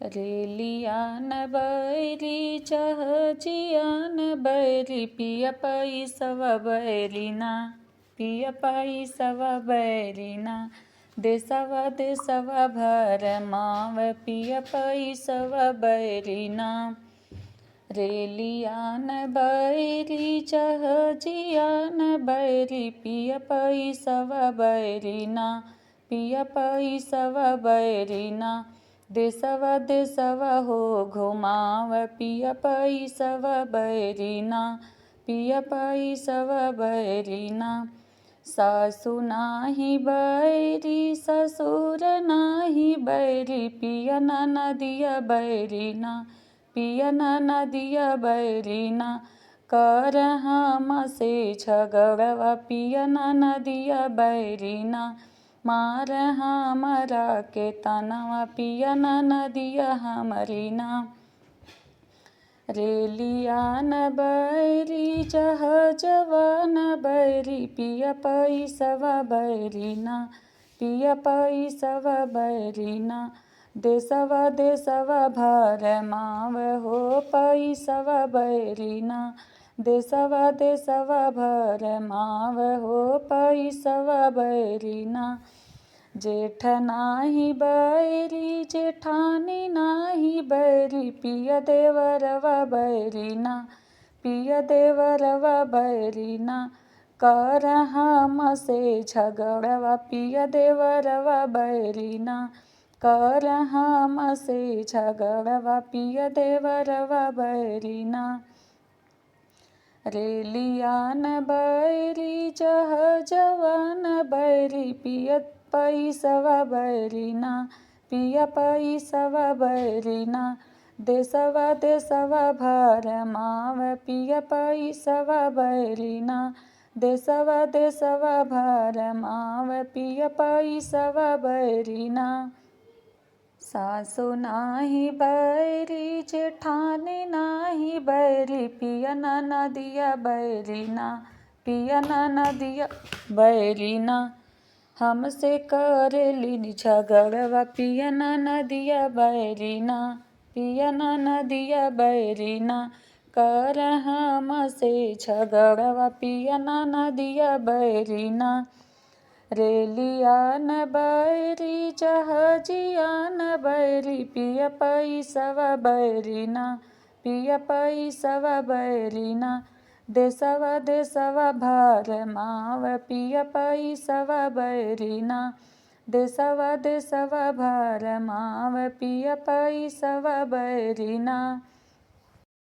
रेलिया न बैरी जहाजिया न बैरी पिया पैसवा बैरीना पिया पैसवा बैरीना देशवा देशवा भर माव पिया पैसवा बैरीना रेलिया न बैरी जहाजिया न बैरी पिया पैसवा बैरीना पिया पैसवा बैरीना देशवा देशवा हो घुमाव पिया पैसवा बैरीना पिया पैसवा बैरीना सासु नाही बैरी ससुर नाही बैरी पिया नदिया बैरीना पिया नदिया बैरीना कर हम से झगड़वा पिया नदिया बैरीना मार हमरा के तनवा पिया नदिया हमरीना रेलिया न बैरी जहाजवा न बैरी पिया पैसवा बैरीना पिया पैसवा बैरीना देशवा देशवा भर माव हो पैसवा बैरीना देशवा देशवा भर माव हो पैसवा बैरीना जेठ नाही बैरी जेठानी नाही बैरी पिया देवरवा बैरीना पिया देवरवा बैरीना कर हम से झगड़वा पिया देवरवा बैरीना कर हम से झगड़वा पिया देवरवा बैरीना रेलिया न बैरी जहाजवा न बैरी पिया पैसवा बैरीना पिया पैसवा बैरीना देशवा देशवा भर माव पिया पैसवा बैरीना देशवा देशवा भर माव पिया पैसवा बैरीना सासु नाही बैरी जेठानी नाही बैरी पिया नदिया बैरीना पिया नदिया बैरीना हमसे करेली झगड़वा पिया नदिया बैरीना पिया नदिया बैरीना कर हम से झगड़वा पिया नदिया बैरीना रेलिया न बैरी जहाजिया न बैरी पिया पैसवा बैरीना पिया पैसवा बैरीना देशवा देशवा भर माव पिया पैसवा बैरीना देशवा देशवा भर माव पिया पैसवा बैरीना।